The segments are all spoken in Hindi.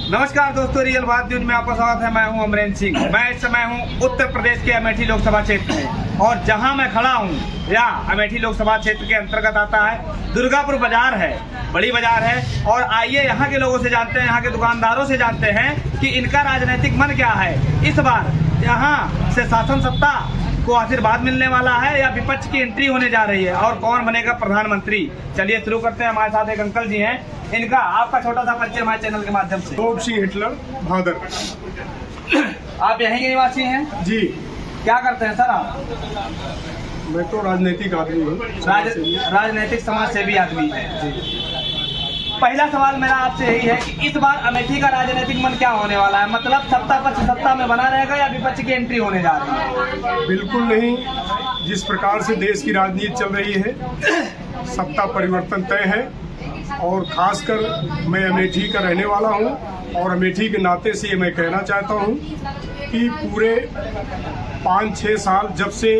नमस्कार दोस्तों, रियल बात न्यूज में आपका स्वागत है। मैं हूं अमरेंद्र सिंह। मैं इस समय हूं उत्तर प्रदेश के अमेठी लोकसभा क्षेत्र में, और जहां मैं खड़ा हूं या अमेठी लोकसभा क्षेत्र के अंतर्गत आता है दुर्गापुर बाजार है, बड़ी बाजार है। और आइए यहाँ के लोगों से जानते हैं, यहाँ के दुकानदारों से जानते हैं कि इनका राजनीतिक मन क्या है। इस बार यहाँ से शासन सत्ता को आशीर्वाद मिलने वाला है या विपक्ष की एंट्री होने जा रही है, और कौन बनेगा प्रधानमंत्री। चलिए शुरू करते हैं। हमारे साथ एक अंकल जी हैं, इनका आपका छोटा सा परिचय हमारे चैनल के माध्यम से। तोप सिंह हिटलर भादर। आप यहीं के निवासी हैं जी। क्या करते हैं सर आप? मैं तो राजनीतिक आदमी हूँ, राजनीतिक समाज सेवी आदमी है। पहला सवाल मेरा आपसे यही है कि इस बार अमेठी का राजनीतिक मन क्या होने वाला है? मतलब सत्ता पक्ष सत्ता में बना रहेगा या विपक्ष की एंट्री होने जा रही है? बिल्कुल नहीं। जिस प्रकार से देश की राजनीति चल रही है, सत्ता परिवर्तन तय है। और खासकर मैं अमेठी का रहने वाला हूं, और अमेठी के नाते से मैं कहना चाहता हूं कि पूरे 5-6 साल जब से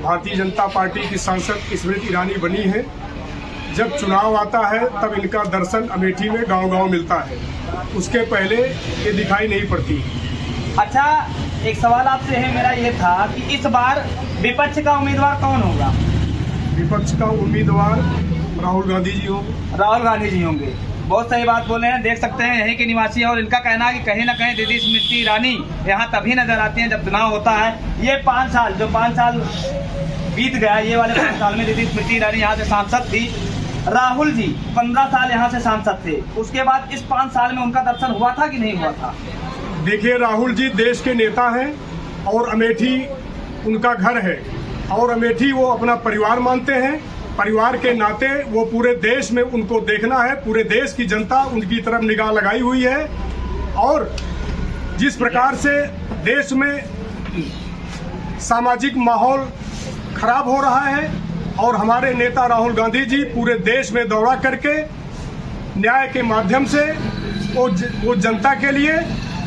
भारतीय जनता पार्टी की सांसद स्मृति ईरानी बनी है, जब चुनाव आता है तब इनका दर्शन अमेठी में गांव-गांव मिलता है। उसके पहले ये दिखाई नहीं पड़ती। अच्छा, एक सवाल आपसे है मेरा ये था कि इस बार विपक्ष का उम्मीदवार कौन होगा? विपक्ष का उम्मीदवार राहुल गांधी जी होंगे। राहुल गांधी जी होंगे। बहुत सही बात बोले हैं। देख सकते हैं यहीं के निवासी हैं, और इनका कहना है कि कहीं ना कहीं दीदी स्मृति ईरानी यहाँ तभी नजर आती हैं जब चुनाव होता है। ये 5 साल बीत गया, ये वाले 5 साल में दीदी स्मृति ईरानी यहाँ से सांसद थी। राहुल जी 15 साल यहाँ से सांसद थे। उसके बाद इस 5 साल में उनका दर्शन हुआ था कि नहीं हुआ था? देखिए, राहुल जी देश के नेता हैं, और अमेठी उनका घर है, और अमेठी वो अपना परिवार मानते हैं। परिवार के नाते वो पूरे देश में उनको देखना है। पूरे देश की जनता उनकी तरफ निगाह लगाई हुई है। और जिस प्रकार से देश में सामाजिक माहौल खराब हो रहा है, और हमारे नेता राहुल गांधी जी पूरे देश में दौरा करके न्याय के माध्यम से वो जनता के लिए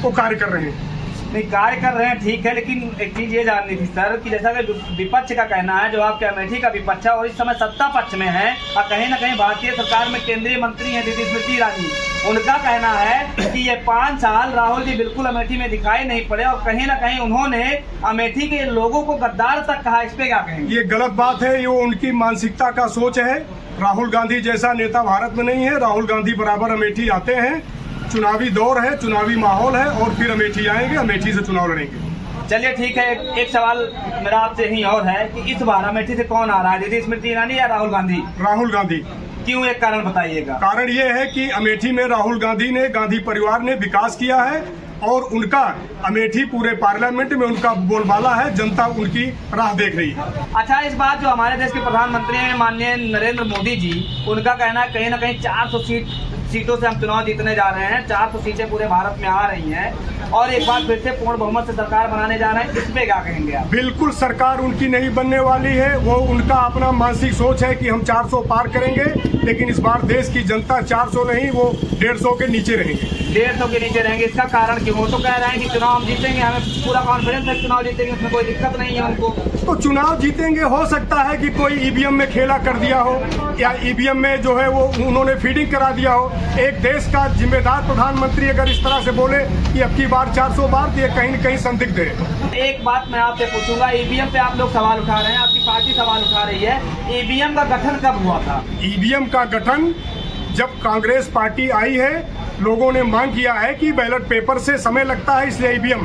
वो कार्य कर रहे हैं। नहीं, कार्य कर रहे हैं ठीक है, लेकिन एक चीज ये जाननी थी सर कि जैसा कि विपक्ष का कहना है, जो आपके अमेठी का विपक्ष है और इस समय सत्ता पक्ष में है, और कहीं ना कहीं भारतीय सरकार में केंद्रीय मंत्री हैं दीदी स्मृति ईरानी, उनका कहना है कि ये 5 साल राहुल जी बिल्कुल अमेठी में दिखाई नहीं पड़े, और कहीं ना कहीं उन्होंने अमेठी के लोगों को गद्दार तक कहा। इस पे क्या कहेंगे? ये गलत बात है। ये उनकी मानसिकता का सोच है। राहुल गांधी जैसा नेता भारत में नहीं है। राहुल गांधी बराबर अमेठी आते हैं। चुनावी दौर है, चुनावी माहौल है, और फिर अमेठी आएंगे, अमेठी से चुनाव लड़ेंगे। चलिए ठीक है। एक सवाल मेरा आपसे यही और है कि इस बार अमेठी से कौन आ रहा है, दीदी स्मृति ईरानी या राहुल गांधी? राहुल गांधी। क्यों, एक कारण बताइएगा। कारण ये है कि अमेठी में राहुल गांधी ने, गांधी परिवार ने विकास किया है, और उनका अमेठी पूरे पार्लियामेंट में उनका बोलबाला है। जनता उनकी राह देख रही है। अच्छा, इस बात जो हमारे देश के प्रधानमंत्री हैं माननीय नरेंद्र मोदी जी, उनका कहना है कहीं ना कहीं 400 सीटों से हम चुनाव जीतने जा रहे हैं। 400 सीटें पूरे भारत में आ रही हैं, और एक बार फिर से पूर्ण बहुमत से सरकार बनाने जा रहे हैं। इस पे क्या कहेंगे आप? बिल्कुल सरकार उनकी नहीं बनने वाली है। वो उनका अपना मानसिक सोच है कि हम 400 पार करेंगे, लेकिन इस बार देश की जनता 400 नहीं, वो 150 के नीचे रहेंगे। 150 के नीचे रहेंगे। इसका कारण क्यों? वो तो कह रहे हैं कि चुनाव हम जीतेंगे, हमें पूरा कॉन्फिडेंस है चुनाव जीतेंगे, उसमें कोई दिक्कत नहीं है उनको। तो चुनाव जीतेंगे, हो सकता है कि कोई ईवीएम में खेला कर दिया हो, या ईवीएम में जो है वो उन्होंने फीडिंग करा दिया हो। एक देश का जिम्मेदार प्रधानमंत्री अगर इस तरह से बोले कि अब की बार 400 बार, तो ये कहीं न कहीं संदिग्ध है। एक बात मैं आपसे पूछूंगा, ईवीएम पे आप लोग सवाल उठा रहे हैं, आपकी पार्टी सवाल उठा रही है, ईवीएम का गठन कब हुआ था? ईवीएम का गठन जब कांग्रेस पार्टी आई है, लोगों ने मांग किया है कि बैलेट पेपर से समय लगता है, इसलिए ईवीएम।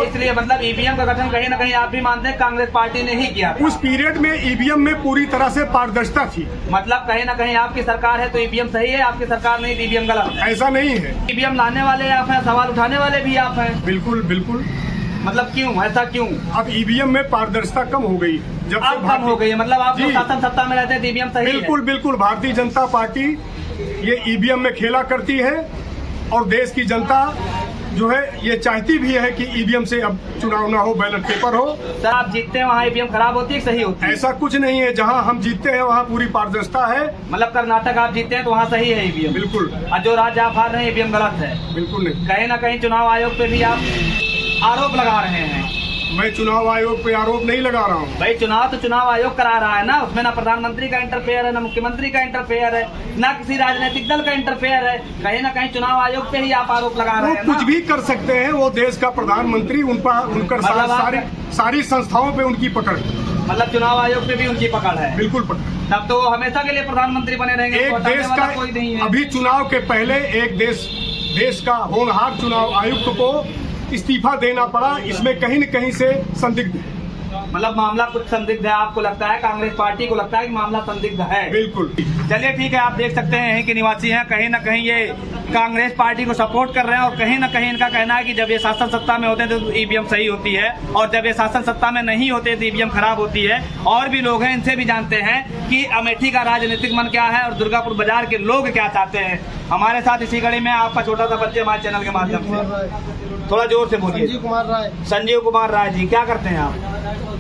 इसलिए मतलब ईवीएम का गठन कहीं ना कहीं आप भी मानते हैं कांग्रेस पार्टी ने ही किया था। उस पीरियड में ईवीएम में पूरी तरह से पारदर्शिता थी। मतलब कहीं ना कहीं आपकी सरकार है तो ईवीएम सही है, आपकी सरकार नहीं तो ईवीएम गलत है? ऐसा नहीं है। ईवीएम लाने वाले आप हैं, सवाल उठाने वाले भी आप हैं। बिल्कुल बिल्कुल। मतलब क्यों, ऐसा क्यों? अब ईवीएम में पारदर्शिता कम हो गई। जब अब कम हो गई है, मतलब आप शासन सत्ता में रहते हैं, ईवीएम सही है? बिल्कुल बिल्कुल। भारतीय जनता पार्टी ये ईवीएम में खेला करती है, और देश की जनता जो है ये चाहती भी है कि ईवीएम से अब चुनाव ना हो, बैलेट पेपर हो। सर, आप जीतते हैं वहाँ ईवीएम खराब होती है, सही होती है? ऐसा कुछ नहीं है। जहाँ हम जीतते हैं वहाँ पूरी पारदर्शिता है। मतलब कर्नाटक आप जीतते हैं तो वहाँ सही है ईवीएम? बिल्कुल। और जो राज्य आप हार रहे हैं ईवीएम गलत है? बिल्कुल नहीं। कहीं ना कहीं चुनाव आयोग पे भी आप आरोप लगा रहे हैं। मैं चुनाव आयोग पे आरोप नहीं लगा रहा हूँ। भाई चुनाव तो चुनाव आयोग करा रहा है ना, उसमें ना प्रधानमंत्री का इंटरफेयर है, ना मुख्यमंत्री का इंटरफेयर है, ना किसी राजनीतिक दल का इंटरफेयर है। कहीं ना कहीं चुनाव आयोग पे ही आप आरोप लगा रहे हैं वो कुछ भी कर सकते हैं, वो देश का प्रधानमंत्री, उनकर सारी संस्थाओं पे उनकी पकड़, मतलब चुनाव आयोग पे भी उनकी पकड़ है। बिल्कुल पकड़। तब तो वो हमेशा के लिए प्रधानमंत्री बने रहेंगे। एक देश का कोई नहीं है। अभी चुनाव के पहले एक देश का होनहार चुनाव आयुक्त को इस्तीफा देना पड़ा, इसमें कहीं न कहीं से संदिग्ध है। मतलब मामला कुछ संदिग्ध है, आपको लगता है, कांग्रेस पार्टी को लगता है कि मामला संदिग्ध है। बिल्कुल। चलिए ठीक है, आप देख सकते हैं यहीं के निवासी हैं, कहीं ना कहीं ये कांग्रेस पार्टी को सपोर्ट कर रहे हैं और कहीं ना कहीं इनका कहना है कि जब ये शासन सत्ता में होते हैं तो ईवीएम सही होती है और जब ये शासन सत्ता में नहीं होते तो ईवीएम खराब होती है। और भी लोग हैं, इनसे भी जानते हैं कि अमेठी का राजनीतिक मन क्या है और दुर्गापुर बाजार के लोग क्या चाहते हैं। हमारे साथ इसी कड़ी में आपका छोटा सा बच्चे हमारे चैनल के माध्यम से, थोड़ा जोर से बोलिए। संजीव कुमार राय। संजीव कुमार राय जी, क्या करते हैं आप?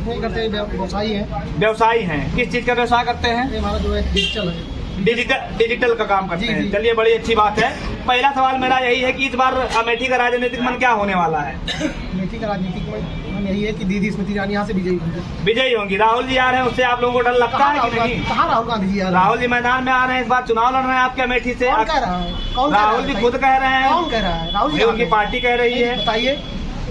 नहीं करते हैं, व्यवसायी हैं। व्यवसायी हैं, किस चीज का व्यवसाय करते हैं? हमारा जो है डिजिटल है, डिजिटल का काम करते हैं। चलिए बड़ी अच्छी बात है। पहला सवाल मेरा यही है कि इस बार अमेठी का राजनीतिक मन क्या होने वाला है? अमेठी का राजनीतिक मन यही है कि दीदी स्मृति ईरानी यहाँ से विजयी होंगी। राहुल जी आ रहे हैं, उससे आप लोगों को डर लगता है कि नहीं? कहाँ राहुल गांधी जी आ रहे हैं? राहुल जी मैदान में आ रहे हैं, इस बार चुनाव लड़ रहे हैं आपके अमेठी से। कौन कह रहा है? राहुल जी खुद कह रहे हैं। कौन कह रहा है? राहुल जी, उनकी पार्टी कह रही है। बताइए,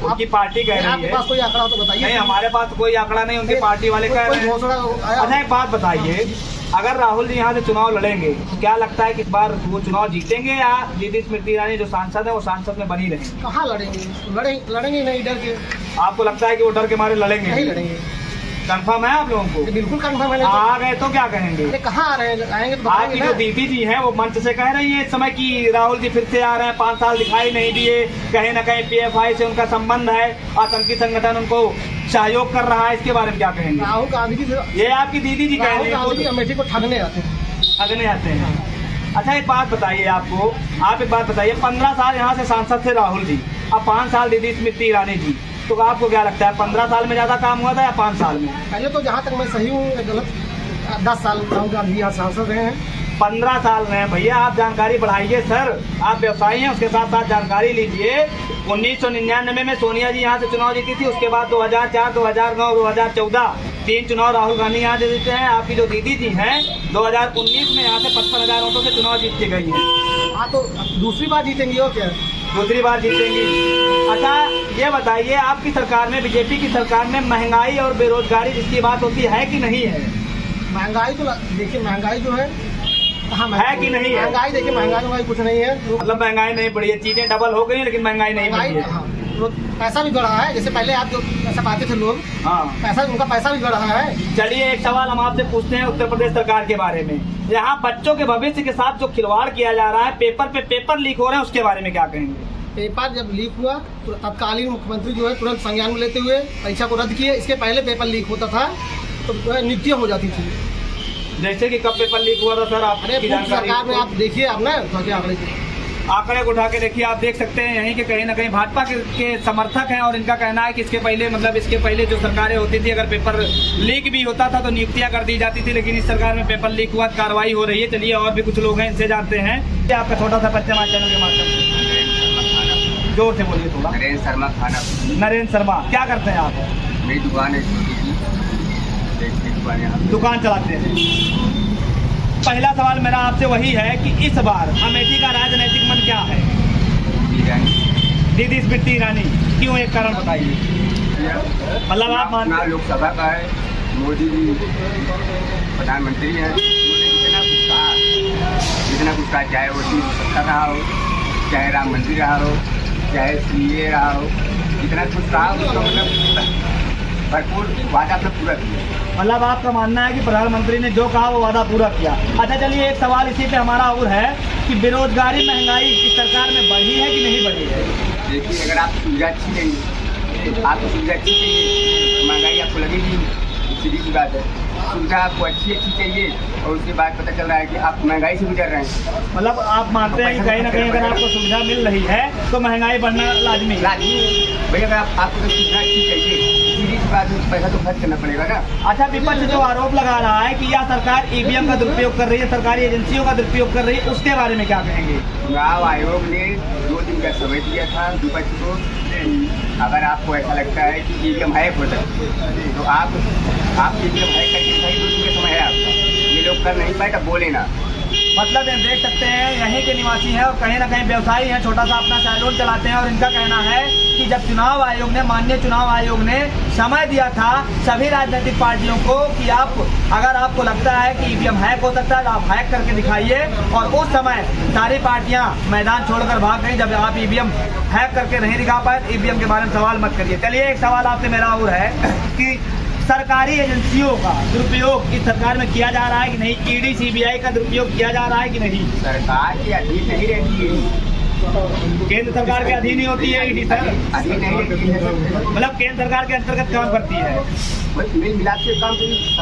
उनकी पार्टी कह रही है। आपके पास कोई आंकड़ा हो तो बताइए। नहीं, हमारे पास कोई आंकड़ा नहीं, उनकी पार्टी वाले कह रहे हैं। अच्छा एक बात बताइए, अगर राहुल जी यहाँ से चुनाव लड़ेंगे तो क्या लगता है कि इस बार वो चुनाव जीतेंगे या दीदी स्मृति ईरानी जो सांसद है वो सांसद में बनी रहेंगे? कहाँ लड़ेंगे? लड़ेंगे नहीं, डर के। आपको लगता है कि वो डर के मारे लड़ेंगे? नहीं लड़ेंगे। कंफर्म है आप लोगों को? बिल्कुल कंफर्म है। आ गए तो क्या कहेंगे? कहाँ आ रहे हैं? आएंगे तो आपकी जो दीदी जी हैं वो मंच से कह रही हैं इस समय कि राहुल जी फिर से आ रहे हैं, 5 साल दिखाई नहीं दिए, कहीं ना कहीं PFI से उनका संबंध है, आतंकी संगठन उनको सहयोग कर रहा है, इसके बारे में क्या कहेंगे? राहुल गांधी जी, ये आपकी दीदी जी कह रही है अमेठी को ठगने आते हैं। ठगने आते हैं। अच्छा एक बात बताइए, आप एक बात बताइए, 15 साल यहाँ से सांसद थे राहुल जी, अब 5 साल दीदी स्मृति ईरानी जी, तो आपको क्या लगता है 15 साल में ज्यादा काम हुआ था या 5 साल में? पहले तो जहाँ तक मैं सही हूँ गलत, 10 साल राहुल गांधी यहाँ सांसद रहे हैं। 15 साल में भैया आप जानकारी बढ़ाइए सर, आप व्यवसायी हैं, उसके साथ साथ जानकारी लीजिए। 1999 में सोनिया जी यहाँ से चुनाव जीती थी, उसके बाद 2004, 2009, 2014 3 चुनाव राहुल गांधी यहाँ से जीते हैं। आपकी जो दीदी जी हैं 2019 में यहाँ से 55,000 वोटों से चुनाव जीत के गई हैं। हाँ, तो दूसरी बार जीतेंगी और क्या? दूसरी बार जीतेंगी। अच्छा ये बताइए, आपकी सरकार में, बीजेपी की सरकार में महंगाई और बेरोजगारी जिसकी बात होती है कि नहीं है? महंगाई तो देखिए, महंगाई जो है कहाँ है कि नहीं है? महंगाई देखिए, महंगाई कुछ नहीं है। मतलब महंगाई नहीं बढ़ी है, चीजें डबल हो गई लेकिन महंगाई नहीं बढ़ी है। हाँ, पैसा भी बढ़ा है, जैसे पहले आप जो पैसा पाते थे लोग, हाँ पैसा, उनका पैसा भी बढ़ा है। चलिए एक सवाल हम आपसे पूछते हैं उत्तर प्रदेश सरकार के बारे में। यहाँ बच्चों के भविष्य के साथ जो खिलवाड़ किया जा रहा है, पेपर पे पेपर लीक हो रहे हैं, उसके बारे में क्या कहेंगे? पेपर जब लीक हुआ तो तत्कालीन मुख्यमंत्री जो है तुरंत संज्ञान में लेते हुए परीक्षा को रद्द किए। इसके पहले पेपर लीक होता था तो नियुक्तियां हो जाती थी। जैसे कि कब पेपर लीक हुआ था सर? आपकी सरकार में आप देखिए, आप ना आंकड़े को उठा के देखिए, आप देख सकते हैं यहीं के कहीं ना कहीं भाजपा के समर्थक हैं और इनका कहना है कि इसके पहले जो सरकारें होती थी, अगर पेपर लीक भी होता था तो नियुक्तियां कर दी जाती थी, लेकिन इस सरकार में पेपर लीक हुआ, कार्रवाई हो रही है। चलिए और भी कुछ लोग हैं, इनसे जानते हैं। क्या आपका छोटा सा बच्चा हमारे चैनल के माध्यम से, जोर से बोलिए थोड़ा। नरेंद्र शर्मा खाना। नरेंद्र शर्मा, क्या करते हैं आप? मेरी दुकान है, दुकान चलाते हैं। पहला सवाल मेरा आपसे वही है कि इस बार अमेठी का राजनीतिक मन क्या है? दीदी स्मृति ईरानी, क्यों? एक कारण बताइए। मतलब आप मानते लोकसभा का है, मोदी जी प्रधानमंत्री हैं, जितना कुछ कहा, चाहे वो सत्ता रहा हो, चाहे राम मंदिर रहा हो, चाहे CA रहा हो, जितना कुछ रहा हो, मतलब भरपूर वादा अपना पूरा किया। मतलब आपका मानना है कि प्रधानमंत्री ने जो कहा वो वादा पूरा किया। अच्छा चलिए एक सवाल इसी पे हमारा और है कि बेरोजगारी, महंगाई इस सरकार में बढ़ी है कि नहीं बढ़ी है? देखिए, अगर आपकी सुविधा अच्छी नहीं, आपकी सुविधा अच्छी चाहिए, महंगाई आपको लगेगी, सीधी सी बात है। सुविधा आपको अच्छी चाहिए और उसके बाद पता चल रहा है कि आप महंगाई से गुजर रहे हैं। मतलब आप मानते हैं कि कहीं ना कहीं अगर आपको सुविधा मिल रही है तो महंगाई बढ़ना लाजमी है? भैया अगर आपको सुविधा अच्छी चाहिए, सीधी सी बात है, पैसा तो खर्च करना पड़ेगा ना। अच्छा, विपक्ष जो आरोप लगा रहा है कि यह सरकार EVM का दुरुपयोग कर रही है, सरकारी एजेंसियों का दुरुपयोग कर रही है, उसके बारे में क्या कहेंगे? चुनाव आयोग ने 2 दिन पूरा समय दिया था विपक्ष को। अगर आपको ऐसा लगता है कि ईवीएम हैक हो सकती है तो आप ईवीएम हैक करके सही दूसरे समय है आपका, ये लोग कर नहीं पाए तो बोले ना। मतलब ये देख सकते हैं यहीं के निवासी हैं और कहीं ना कहीं व्यवसायी हैं, छोटा सा अपना सैलून चलाते हैं और इनका कहना है कि जब चुनाव आयोग ने, माननीय चुनाव आयोग ने समय दिया था सभी राजनीतिक पार्टियों को कि आप अगर आपको लगता है कि ईवीएम हैक हो सकता है तो आप हैक करके दिखाइए, और उस समय सारी पार्टियां मैदान छोड़कर भाग गई। जब आप ईवीएम हैक करके नहीं दिखा पाए तो ईवीएम के बारे में सवाल मत करिए। चलिए एक सवाल आपसे मेरा और है कि सरकारी एजेंसियों का दुरुपयोग इस सरकार में किया जा रहा है कि नहीं? ईडी सीबीआई का दुरुपयोग किया जा रहा है कि नहीं? सरकार के अधीन नहीं रहती है, केंद्र सरकार के अधीन ही होती है ईडी सर, अधीन नहीं रहती है। मतलब केंद्र सरकार के अंतर्गत काम करती है। मिल मिला के काम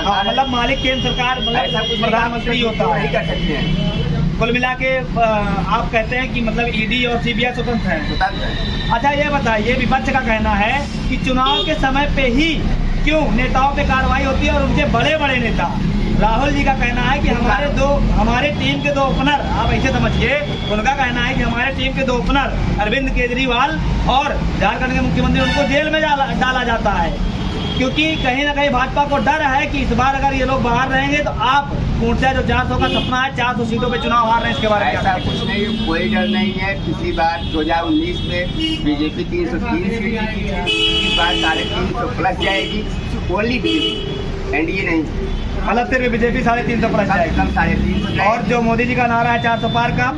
हाँ, मतलब मालिक केंद्र सरकार, ऐसा कुछ मतलब प्रधानमंत्री होता नहीं है। कर सकते हैं। कुल मिला के आप कहते हैं कि मतलब ईडी और सीबीआई स्वतंत्र हैं। अच्छा ये बताइए, विपक्ष का कहना है कि चुनाव के समय पे ही क्यों नेताओं पे कार्रवाई होती है और उनके बड़े बड़े नेता, राहुल जी का कहना है कि हमारे टीम के दो ओपनर, आप ऐसे समझिए, उनका कहना है कि हमारे टीम के दो ओपनर अरविंद केजरीवाल और झारखंड के मुख्यमंत्री, उनको जेल में डाला जाता है क्योंकि कहीं ना कहीं भाजपा को डर है कि इस बार अगर ये लोग बाहर रहेंगे तो आप पूर्णतः जो 400 का सपना है 400 सीटों पे चुनाव हार रहे हैं, इसके बारे में ऐसा कुछ नहीं, कोई डर नहीं है। पिछली बार 2019 में बीजेपी 303 सीट जीती थी, इस बार 350 प्लस जाएगी। ओनली बीजेपी, एनडीए नहीं, मतलब सिर्फ बीजेपी 350 प्लस जाएगी। 350 और जो मोदी जी का नारा है 400 पार का,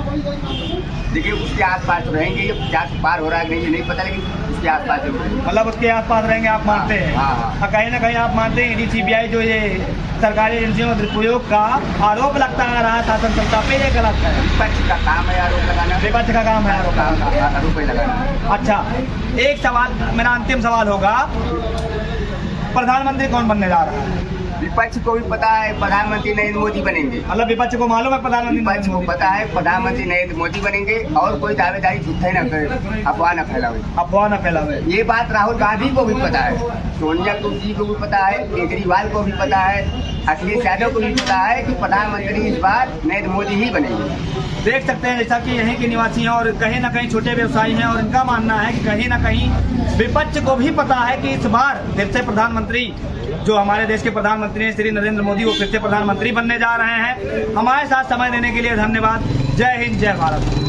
देखिए उसके आसपास तो रहेंगे। ये 400 पार हो रहा है नहीं, ये नहीं पता, लेकिन उसके आसपास जरूर रहेंगे। मतलब उसके आसपास रहेंगे आप मानते हैं? हाँ। कहीं ना कहीं आप मानते हैं ईडी सीबीआई जो ये सरकारी एजेंसियों का दुरुपयोग का आरोप लगता आ रहा है शासन सत्ता पे, ये गलत है? विपक्ष का काम है आरोप लगाना, विपक्ष का काम है आरोप लगाना। अच्छा, एक सवाल मेरा अंतिम सवाल होगा, प्रधानमंत्री कौन बनने जा रहा है? विपक्ष को भी पता है प्रधानमंत्री नरेंद्र मोदी बनेंगे। मतलब विपक्ष को मालूम है प्रधानमंत्री विपक्ष को पता है प्रधानमंत्री नरेंद्र मोदी बनेंगे, और कोई दावेदारी झूठे न करे, अफवाह न फैलावे। अफवाह न फैलावे, ये बात राहुल गांधी को भी पता है, सोनिया जी को भी पता है, केजरीवाल को भी पता है, अखिलेश यादव को भी पता है कि प्रधानमंत्री इस बार नरेंद्र मोदी ही बनेंगे। देख सकते हैं जैसा कि यहीं के निवासी हैं और कहीं ना कहीं छोटे व्यवसायी हैं, और इनका मानना है कि कहीं ना कहीं विपक्ष को भी पता है कि इस बार फिर से प्रधानमंत्री, जो हमारे देश के प्रधानमंत्री हैं श्री नरेंद्र मोदी, वो फिर से प्रधानमंत्री बनने जा रहे हैं। हमारे साथ समय देने के लिए धन्यवाद। जय हिंद, जय भारत।